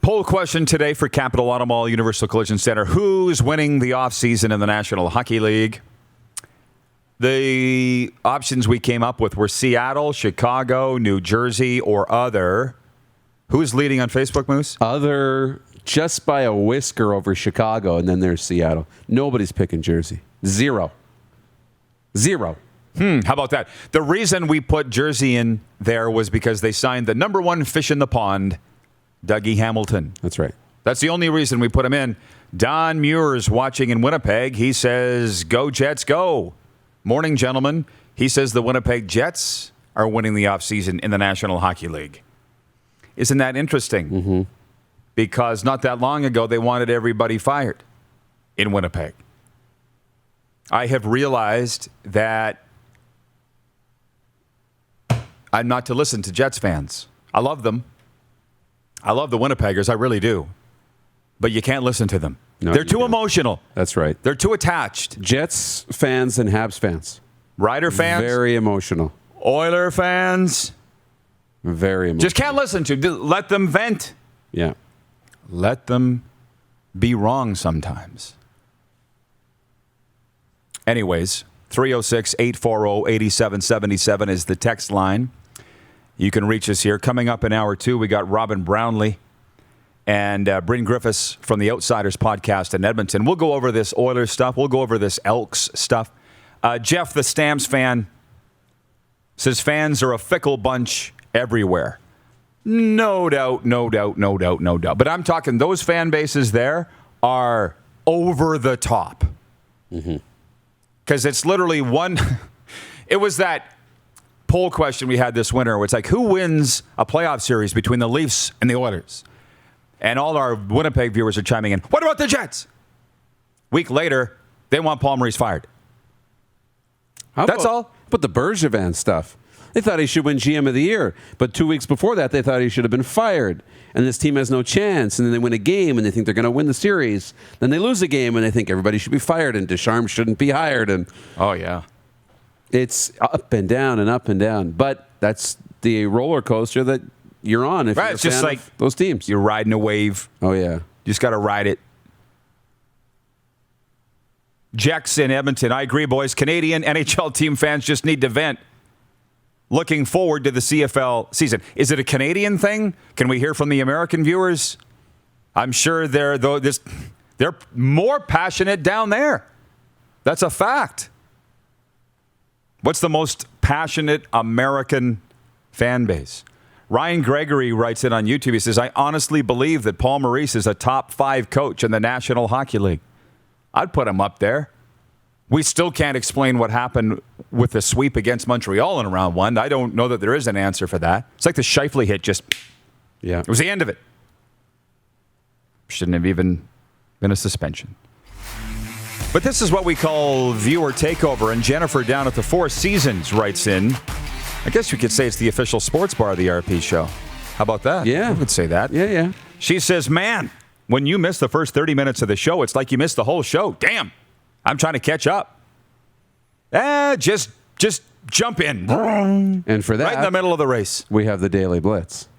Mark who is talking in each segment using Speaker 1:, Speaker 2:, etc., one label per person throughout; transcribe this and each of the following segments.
Speaker 1: Poll question today for Capital Auto Mall Universal Collision Center. Who's winning the offseason in the National Hockey League? The options we came up with were Seattle, Chicago, New Jersey, or other. Who's leading on Facebook, Moose?
Speaker 2: Other, just by a whisker over Chicago, and then there's Seattle. Nobody's picking Jersey. Zero.
Speaker 1: How about that? The reason we put Jersey in there was because they signed the number one fish in the pond, Dougie Hamilton.
Speaker 2: That's right.
Speaker 1: That's the only reason we put him in. Don Muir's watching in Winnipeg. He says, go Jets, go. Morning, gentlemen. He says the Winnipeg Jets are winning the offseason in the National Hockey League. Isn't that interesting?
Speaker 2: Mm-hmm.
Speaker 1: Because not that long ago, they wanted everybody fired in Winnipeg. I have realized that I'm not to listen to Jets fans. I love them. I love the Winnipeggers. I really do. But you can't listen to them.
Speaker 2: No,
Speaker 1: they're too emotional.
Speaker 2: That's right.
Speaker 1: They're too attached.
Speaker 2: Jets fans and Habs fans.
Speaker 1: Rider fans.
Speaker 2: Very emotional.
Speaker 1: Oiler fans.
Speaker 2: Very emotional.
Speaker 1: Just can't listen to. Let them vent.
Speaker 2: Yeah.
Speaker 1: Let them be wrong sometimes. Anyways, 306-840-8777 is the text line. You can reach us here. Coming up in hour 2, we got Robin Brownlee and Bryn Griffiths from the Outsiders podcast in Edmonton. We'll go over this Oilers stuff. We'll go over this Elks stuff. Jeff, the Stamps fan, says fans are a fickle bunch everywhere. No doubt. But I'm talking those fan bases there are over the top. Because it's literally one. It was that poll question we had this winter where it's like, who wins a playoff series between the Leafs and the Oilers? And all our Winnipeg viewers are chiming in. What about the Jets? Week later, they want Paul Maurice fired. That's all.
Speaker 2: But the Bergevin stuff. They thought he should win GM of the year. But 2 weeks before that, they thought he should have been fired. And this team has no chance. And then they win a game, and they think they're going to win the series. Then they lose a game, and they think everybody should be fired, and Deschamps shouldn't be hired. And
Speaker 1: oh, yeah.
Speaker 2: It's up and down and up and down. But that's the roller coaster that you're on if you're a fan of those teams.
Speaker 1: You're riding a wave.
Speaker 2: Oh, yeah.
Speaker 1: You just got to ride it. Jex in Edmonton. I agree, boys. Canadian NHL team fans just need to vent. Looking forward to the CFL season. Is it a Canadian thing? Can we hear from the American viewers? I'm sure they're more passionate down there. That's a fact. What's the most passionate American fan base? Ryan Gregory writes it on YouTube. He says, I honestly believe that Paul Maurice is a top 5 coach in the National Hockey League. I'd put him up there. We still can't explain what happened with the sweep against Montreal in round 1. I don't know that there is an answer for that. It's like the Scheifele hit it was the end of it. Shouldn't have even been a suspension. But this is what we call viewer takeover, and Jennifer down at the Four Seasons writes in, I guess you could say it's the official sports bar of the RP show. How about that?
Speaker 2: Yeah.
Speaker 1: I would say that.
Speaker 2: Yeah.
Speaker 1: She says, man, when you miss the first 30 minutes of the show, it's like you missed the whole show. Damn. I'm trying to catch up. Just jump in.
Speaker 2: And for that,
Speaker 1: right in the middle of the race.
Speaker 2: We have the Daily Blitz.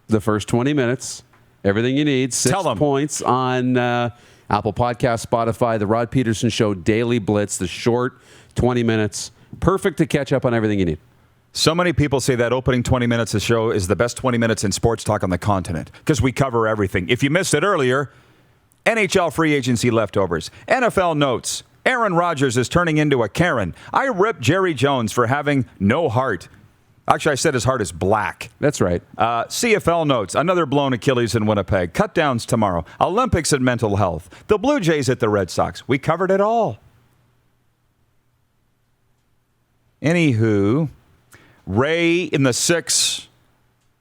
Speaker 2: The first 20 minutes, everything you need, 6 points on Apple Podcasts, Spotify, the Rod Pedersen Show Daily Blitz, the short 20 minutes. Perfect to catch up on everything you need.
Speaker 1: So many people say that opening 20 minutes of the show is the best 20 minutes in sports talk on the continent because we cover everything. If you missed it earlier, NHL free agency leftovers, NFL notes, Aaron Rodgers is turning into a Karen. I ripped Jerry Jones for having no heart. Actually, I said his heart is black.
Speaker 2: That's right.
Speaker 1: CFL notes, another blown Achilles in Winnipeg. Cut downs tomorrow. Olympics and mental health. The Blue Jays at the Red Sox. We covered it all. Anywho, Ray in the 6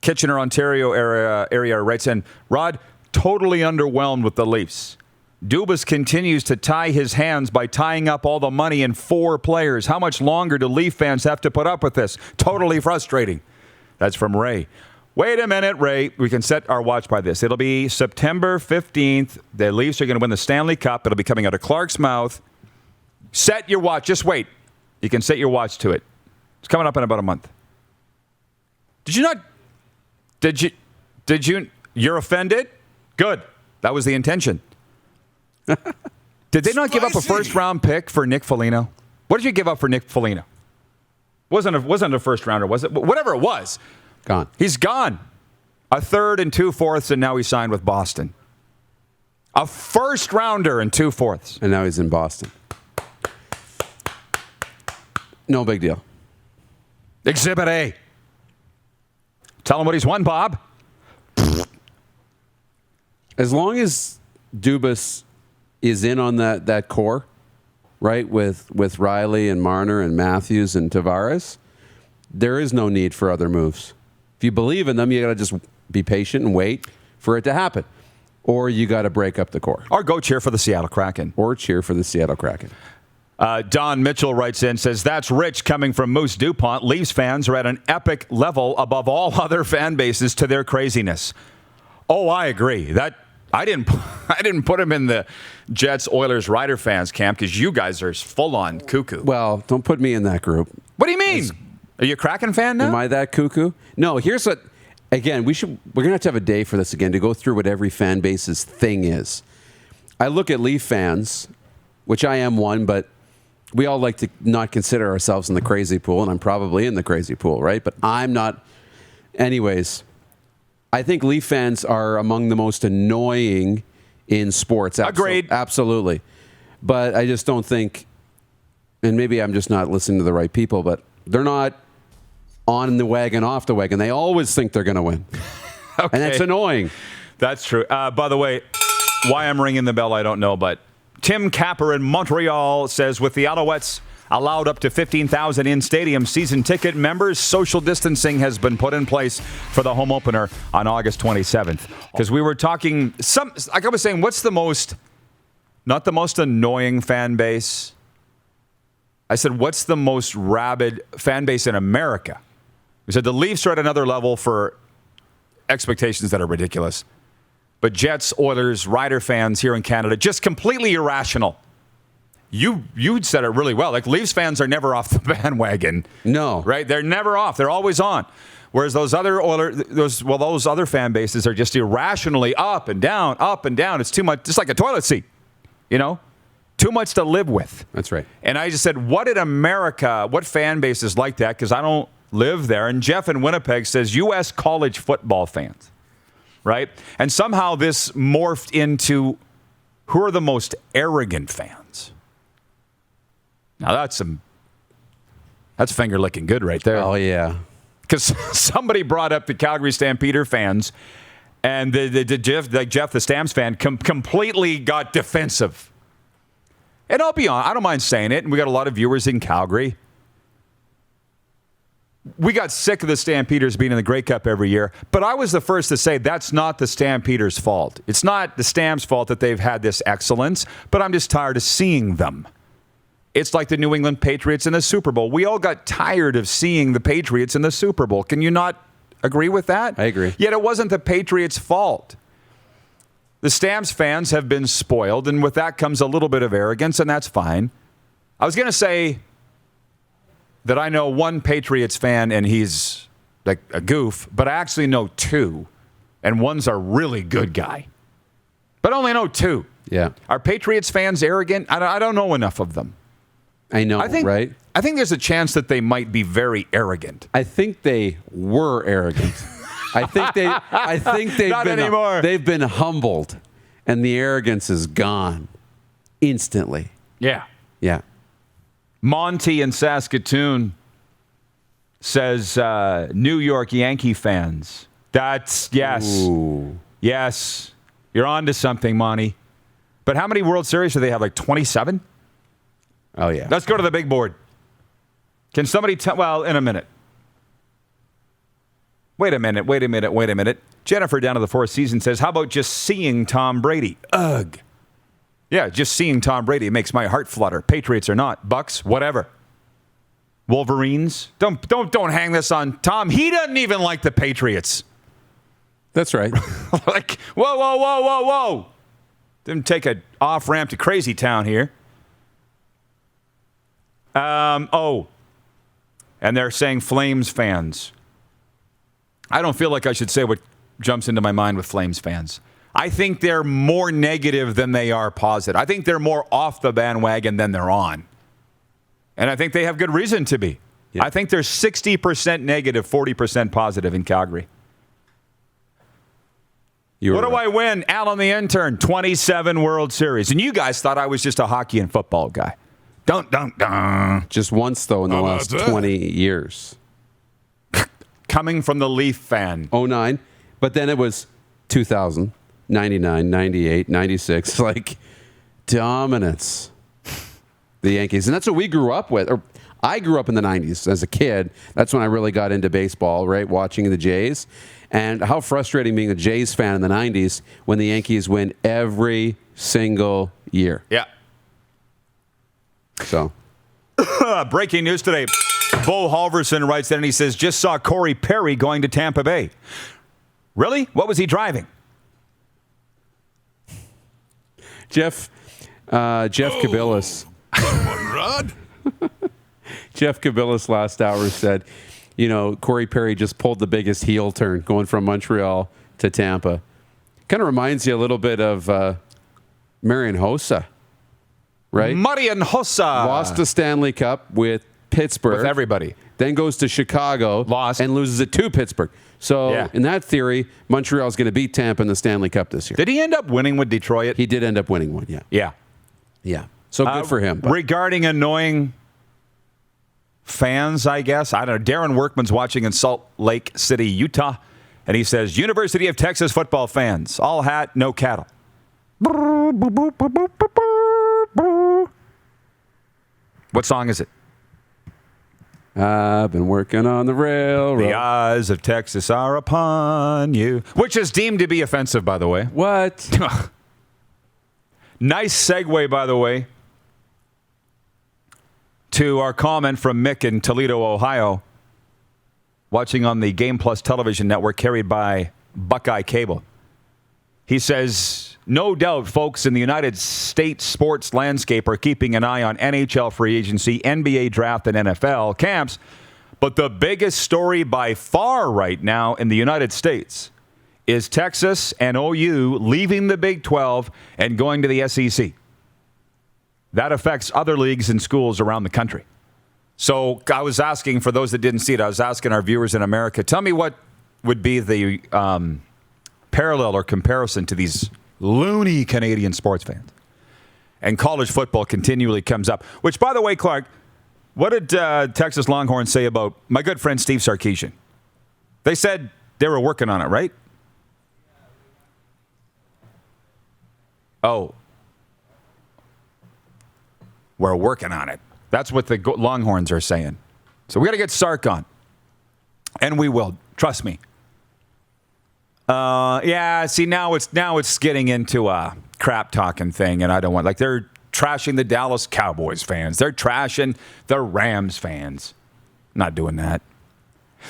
Speaker 1: Kitchener, Ontario area writes in, Rod, totally underwhelmed with the Leafs. Dubas continues to tie his hands by tying up all the money in 4 players. How much longer do Leaf fans have to put up with this? Totally frustrating. That's from Ray. Wait a minute, Ray. We can set our watch by this. It'll be September 15th. The Leafs are going to win the Stanley Cup. It'll be coming out of Clark's mouth. Set your watch. Just wait. You can set your watch to it. It's coming up in about a month. Did you not? Did you? You're offended? Good. That was the intention. Did they not give up a first-round pick for Nick Foligno? What did you give up for Nick Foligno? Wasn't a first-rounder, was it? Whatever it was.
Speaker 2: Gone.
Speaker 1: He's gone. A third and 2/4, and now he signed with Boston. A first-rounder and 2/4.
Speaker 2: And now he's in Boston. No big deal.
Speaker 1: Exhibit A. Tell him what he's won, Bob.
Speaker 2: As long as Dubas is in on that core, right, with Riley and Marner and Matthews and Tavares, there is no need for other moves. If you believe in them, you got to just be patient and wait for it to happen. Or you got to break up the core.
Speaker 1: Or go cheer for the Seattle Kraken. Don Mitchell writes in, says, that's rich coming from Moose DuPont. Leafs fans are at an epic level above all other fan bases to their craziness. Oh, I agree. I didn't put him in the Jets, Oilers, Rider fans camp because you guys are full on cuckoo.
Speaker 2: Well, don't put me in that group.
Speaker 1: What do you mean? Are you a Kraken fan now?
Speaker 2: Am I that cuckoo? No, here's what, again, we're going to have a day for this again to go through what every fan base's thing is. I look at Leaf fans, which I am one, but we all like to not consider ourselves in the crazy pool, and I'm probably in the crazy pool, right? But I'm not. Anyways, I think Leaf fans are among the most annoying in sports.
Speaker 1: Agreed.
Speaker 2: Absolutely. But I just don't think, and maybe I'm just not listening to the right people, but they're not on the wagon, off the wagon. They always think they're going to win.
Speaker 1: Okay.
Speaker 2: And that's annoying.
Speaker 1: That's true. By the way, why I'm ringing the bell, I don't know, but Tim Capper in Montreal says, with the Alouettes allowed up to 15,000 in-stadium season ticket members, social distancing has been put in place for the home opener on August 27th. Because we were talking, like I was saying, what's not the most annoying fan base? I said, what's the most rabid fan base in America? We said the Leafs are at another level for expectations that are ridiculous. But Jets, Oilers, Rider fans here in Canada, just completely irrational. You said it really well. Like, Leafs fans are never off the bandwagon.
Speaker 2: No.
Speaker 1: Right? They're never off. They're always on. Whereas those other fan bases are just irrationally up and down, up and down. It's too much, just like a toilet seat, Too much to live with.
Speaker 2: That's right.
Speaker 1: And I just said, what fan base is like that? Because I don't live there. And Jeff in Winnipeg says, U.S. college football fans. Right? And somehow this morphed into who are the most arrogant fans. Now that's finger licking good right there.
Speaker 2: Oh, yeah.
Speaker 1: Because somebody brought up the Calgary Stampeder fans, and the Jeff, the Stamps fan, completely got defensive. And I'll be honest, I don't mind saying it, and we got a lot of viewers in Calgary. We got sick of the Stampeders being in the Grey Cup every year, but I was the first to say that's not the Stampeders' fault. It's not the Stamps' fault that they've had this excellence, but I'm just tired of seeing them. It's like the New England Patriots in the Super Bowl. We all got tired of seeing the Patriots in the Super Bowl. Can you not agree with that?
Speaker 2: I agree.
Speaker 1: Yet it wasn't the Patriots' fault. The Stamps fans have been spoiled, and with that comes a little bit of arrogance, and that's fine. I was going to say that I know one Patriots fan, and he's like a goof, but I actually know two, and one's a really good guy. But I only know two.
Speaker 2: Yeah.
Speaker 1: Are Patriots fans arrogant? I don't know enough of them.
Speaker 2: I know, right?
Speaker 1: I think there's a chance that they might be very arrogant.
Speaker 2: I think they were arrogant. I think they've
Speaker 1: Not
Speaker 2: been
Speaker 1: anymore.
Speaker 2: They've been humbled, and the arrogance is gone instantly.
Speaker 1: Yeah.
Speaker 2: Yeah.
Speaker 1: Monty in Saskatoon says New York Yankee fans. That's, yes.
Speaker 2: Ooh.
Speaker 1: Yes. You're on to something, Monty. But how many World Series do they have? Like 27?
Speaker 2: Oh, yeah.
Speaker 1: Let's go to the big board. Can somebody tell? Well, in a minute. Wait a minute. Jennifer down to the Four Seasons says, how about just seeing Tom Brady? Ugh. Yeah, just seeing Tom Brady makes my heart flutter. Patriots or not. Bucks, whatever. Wolverines. Don't hang this on Tom. He doesn't even like the Patriots.
Speaker 2: That's right.
Speaker 1: Like, whoa. Didn't take an off-ramp to crazy town here. And they're saying Flames fans. I don't feel like I should say what jumps into my mind with Flames fans. I think they're more negative than they are positive. I think they're more off the bandwagon than they're on. And I think they have good reason to be. Yeah. I think they're 60% negative, 40% positive in Calgary. What do I win? Alan the intern, 27 World Series. And you guys thought I was just a hockey and football guy. Dun, dun, dun.
Speaker 2: Just once, though, in the last 20 years.
Speaker 1: Coming from the Leaf fan.
Speaker 2: 09. But then it was 2000, 99, 98, 96. Like, dominance. The Yankees. And that's what we grew up with. Or I grew up in the 90s as a kid. That's when I really got into baseball, right? Watching the Jays. And how frustrating being a Jays fan in the 90s when the Yankees win every single year.
Speaker 1: Yeah.
Speaker 2: So.
Speaker 1: Breaking news today. Bo Halverson writes that and he says, just saw Corey Perry going to Tampa Bay. Really? What was he driving?
Speaker 2: Jeff Kabilis.
Speaker 3: Rod?
Speaker 2: Jeff Kabilis last hour said, you know, Corey Perry just pulled the biggest heel turn going from Montreal to Tampa. Kind of reminds you a little bit of Marian Hossa, right?
Speaker 1: Marian Hossa.
Speaker 2: Lost the Stanley Cup with Pittsburgh.
Speaker 1: With everybody.
Speaker 2: Then goes to Chicago.
Speaker 1: Lost.
Speaker 2: And loses it to Pittsburgh. So, in that theory, Montreal's going to beat Tampa in the Stanley Cup this year.
Speaker 1: Did he end up winning with Detroit?
Speaker 2: He did end up winning one, yeah.
Speaker 1: Yeah.
Speaker 2: Yeah. So good for him. But.
Speaker 1: Regarding annoying fans, I guess. I don't know. Darren Workman's watching in Salt Lake City, Utah. And he says, University of Texas football fans. All hat, no cattle. What song is it?
Speaker 2: I've been working on the railroad.
Speaker 1: The eyes of Texas are upon you. Which is deemed to be offensive, by the way.
Speaker 2: What?
Speaker 1: Nice segue, by the way, to our comment from Mick in Toledo, Ohio, watching on the Game Plus television network carried by Buckeye Cable. He says, no doubt folks in the United States sports landscape are keeping an eye on NHL Free Agency, NBA Draft, and NFL camps. But the biggest story by far right now in the United States is Texas and OU leaving the Big 12 and going to the SEC. That affects other leagues and schools around the country. So I was asking, for those that didn't see it, I was asking our viewers in America, tell me what would be the parallel or comparison to these loony Canadian sports fans. And college football continually comes up. Which, by the way, Clark, what did Texas Longhorn say about my good friend Steve Sarkisian? They said they were working on it, right? Oh. We're working on it. That's what the Longhorns are saying. So we got to get Sark on. And we will. Trust me. Yeah, see, now it's getting into a crap talking thing, and I don't want, like, they're trashing the Dallas Cowboys fans. They're trashing the Rams fans. Not doing that.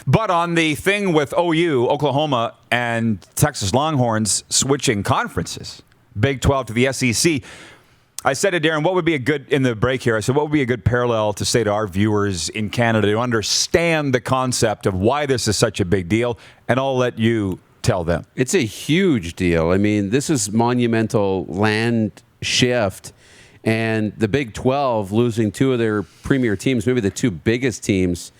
Speaker 1: But on the thing with OU, Oklahoma, and Texas Longhorns switching conferences, Big 12 to the SEC, I said to Darren, what would be a good, in the break here, I said, what would be a good parallel to say to our viewers in Canada to understand the concept of why this is such a big deal? And I'll let you tell them.
Speaker 2: It's a huge deal. I mean, this is monumental land shift. And the Big 12 losing two of their premier teams, maybe the two biggest teams,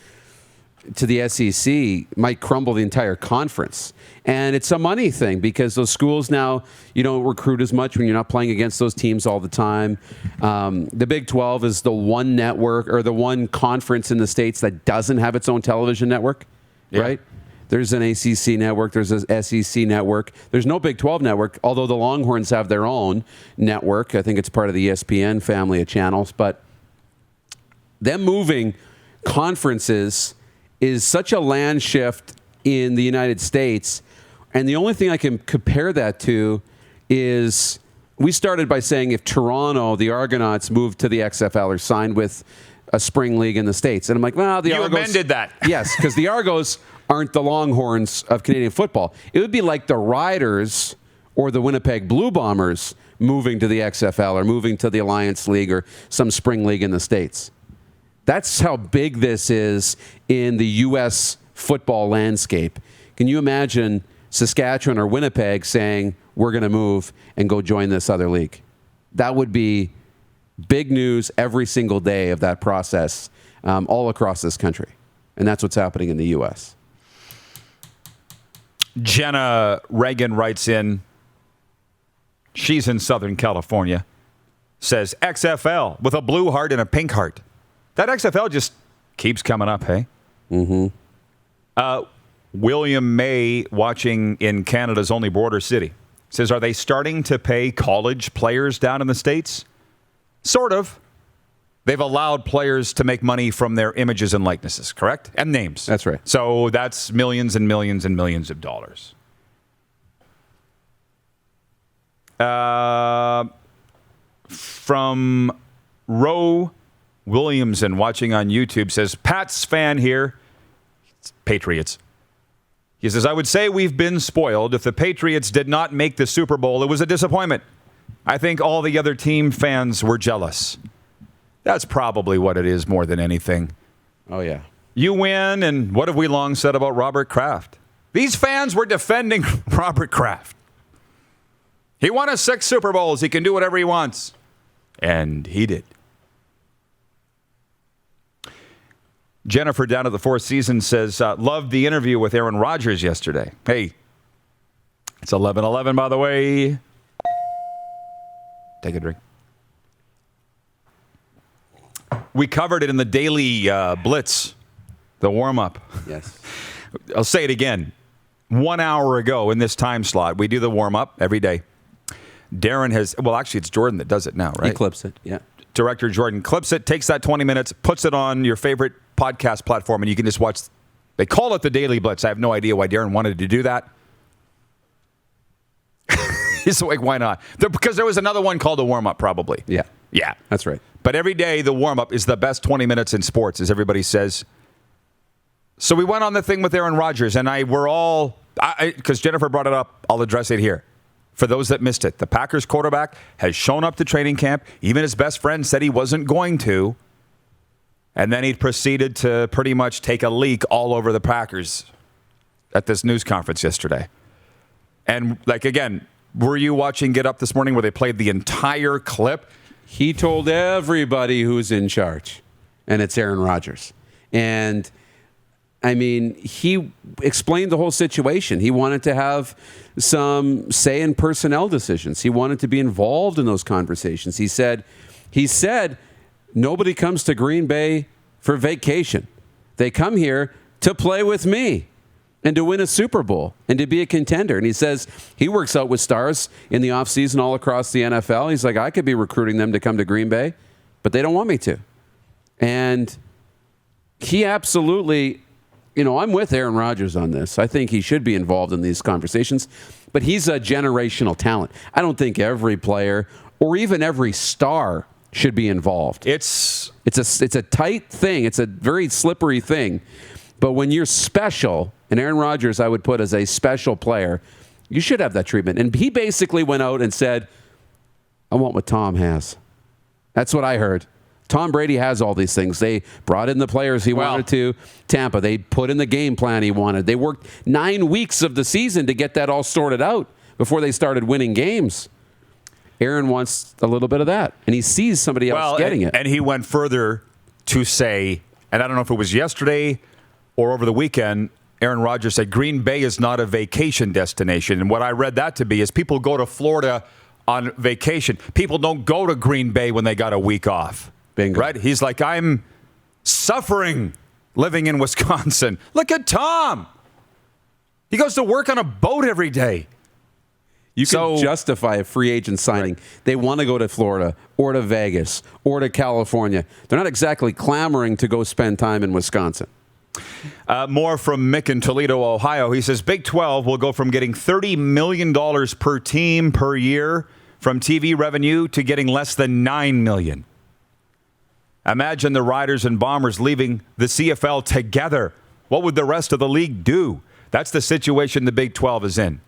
Speaker 2: to the SEC might crumble the entire conference. And it's a money thing because those schools now, you don't recruit as much when you're not playing against those teams all the time. The Big 12 is the one network or the one conference in the States that doesn't have its own television network, right? There's an ACC network. There's an SEC network. There's no Big 12 network, although the Longhorns have their own network. I think it's part of the ESPN family of channels. But them moving conferences is such a land shift in the United States. And the only thing I can compare that to is we started by saying if Toronto, the Argonauts, moved to the XFL or signed with a spring league in the States. And I'm like, well, the Argos...
Speaker 1: You amended that.
Speaker 2: Yes, because the Argos aren't the Longhorns of Canadian football. It would be like the Riders or the Winnipeg Blue Bombers moving to the XFL or moving to the Alliance League or some spring league in the States. That's how big this is in the U.S. football landscape. Can you imagine Saskatchewan or Winnipeg saying, we're going to move and go join this other league. That would be big news every single day of that process all across this country. And that's what's happening in the U.S.
Speaker 1: Jenna Reagan writes in, she's in Southern California, says XFL with a blue heart and a pink heart. That XFL just keeps coming up, hey? Mm-hmm. William May, watching in Canada's only border city, says, are they starting to pay college players down in the States? Sort of. They've allowed players to make money from their images and likenesses, correct? And names.
Speaker 2: That's right.
Speaker 1: So that's millions and millions and millions of dollars. From Roe Williamson, watching on YouTube, says, Pat's fan here. It's Patriots. He says, I would say we've been spoiled. If the Patriots did not make the Super Bowl, it was a disappointment. I think all the other team fans were jealous. That's probably what it is more than anything.
Speaker 2: Oh, yeah.
Speaker 1: You win, and what have we long said about Robert Kraft? These fans were defending Robert Kraft. He won us 6 Super Bowls. He can do whatever he wants. And he did. Jennifer down at the Four Seasons says, loved the interview with Aaron Rodgers yesterday. Hey, it's 11:11, by the way. Take a drink. We covered it in the Daily Blitz, the warm-up.
Speaker 2: Yes.
Speaker 1: I'll say it again. 1 hour ago in this time slot, we do the warm-up every day. Darren has, well, actually, it's Jordan that does it now, right?
Speaker 2: He clips it, yeah.
Speaker 1: Director Jordan clips it, takes that 20 minutes, puts it on your favorite podcast platform, and you can just watch. They call it the Daily Blitz. I have no idea why Darren wanted to do that. He's like, why not? Because there was another one called the warm-up, probably.
Speaker 2: Yeah.
Speaker 1: Yeah.
Speaker 2: That's right.
Speaker 1: But every day, the warm-up is the best 20 minutes in sports, as everybody says. So we went on the thing with Aaron Rodgers, and we're all, because Jennifer brought it up, I'll address it here. For those that missed it, the Packers quarterback has shown up to training camp. Even his best friend said he wasn't going to. And then he proceeded to pretty much take a leak all over the Packers at this news conference yesterday. And, like, again, were you watching Get Up this morning where they played the entire clip?
Speaker 2: He told everybody who's in charge, and it's Aaron Rodgers. And, I mean, he explained the whole situation. He wanted to have some say in personnel decisions. He wanted to be involved in those conversations. He said, nobody comes to Green Bay for vacation. They come here to play with me and to win a Super Bowl and to be a contender. And he says he works out with stars in the offseason all across the NFL. He's like, I could be recruiting them to come to Green Bay, but they don't want me to. And he absolutely, I'm with Aaron Rodgers on this. I think he should be involved in these conversations, but he's a generational talent. I don't think every player or even every star should be involved. It's a tight thing. It's a very slippery thing. But when you're special, and Aaron Rodgers I would put as a special player, you should have that treatment. And he basically went out and said, I want what Tom has. That's what I heard. Tom Brady has all these things. They brought in the players he wanted to Tampa. They put in the game plan he wanted. They worked 9 weeks of the season to get that all sorted out before they started winning games. Aaron wants a little bit of that, and he sees somebody else getting it.
Speaker 1: And he went further to say, and I don't know if it was yesterday or over the weekend, Aaron Rodgers said Green Bay is not a vacation destination. And what I read that to be is people go to Florida on vacation. People don't go to Green Bay when they got a week off.
Speaker 2: Bingo.
Speaker 1: Right? He's like, I'm suffering living in Wisconsin. Look at Tom. He goes to work on a boat every day.
Speaker 2: You can justify a free agent signing. Right. They want to go to Florida or to Vegas or to California. They're not exactly clamoring to go spend time in Wisconsin.
Speaker 1: More from Mick in Toledo, Ohio. He says Big 12 will go from getting $30 million per team per year from TV revenue to getting less than $9 million. Imagine the Riders and Bombers leaving the CFL together. What would the rest of the league do? That's the situation the Big 12 is in.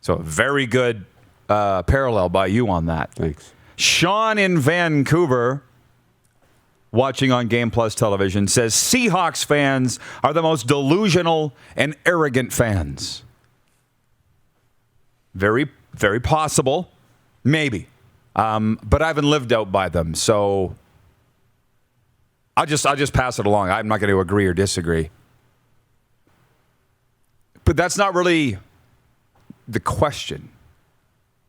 Speaker 1: So very good parallel by you on that.
Speaker 2: Thanks.
Speaker 1: Sean in Vancouver, watching on Game Plus television, says Seahawks fans are the most delusional and arrogant fans. Very Very possible. Maybe. But I haven't lived out by them, so I'll just pass it along. I'm not going to agree or disagree. But that's not really the question,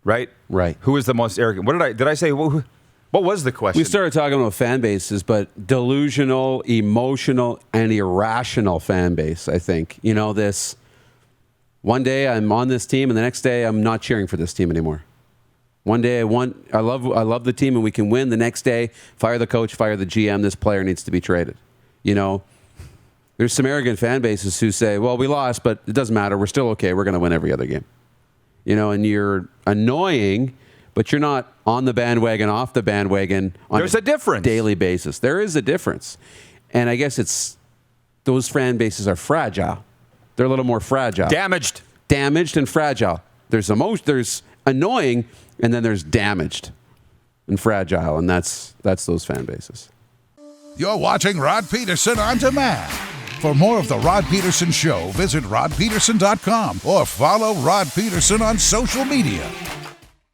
Speaker 1: right?
Speaker 2: Right.
Speaker 1: Who is the most arrogant? What did I say? What was the question?
Speaker 2: We started talking about fan bases, but delusional, emotional, and irrational fan base, I think. You know, this one day I'm on this team and the next day I'm not cheering for this team anymore. One day I love the team and we can win. The next day, fire the coach, fire the GM. This player needs to be traded. You know, there's some arrogant fan bases who say, well, we lost, but it doesn't matter. We're still okay. We're going to win every other game. You know, and you're annoying, but you're not on the bandwagon, off the bandwagon on
Speaker 1: There's a difference.
Speaker 2: Daily basis. There is a difference. And I guess those fan bases are fragile. They're a little more fragile.
Speaker 1: Damaged
Speaker 2: and fragile. There's annoying, and then there's damaged and fragile, and that's those fan bases.
Speaker 3: You're watching Rod Pedersen On Demand. For more of The Rod Pedersen Show, visit rodpedersen.com or follow Rod Pedersen on social media.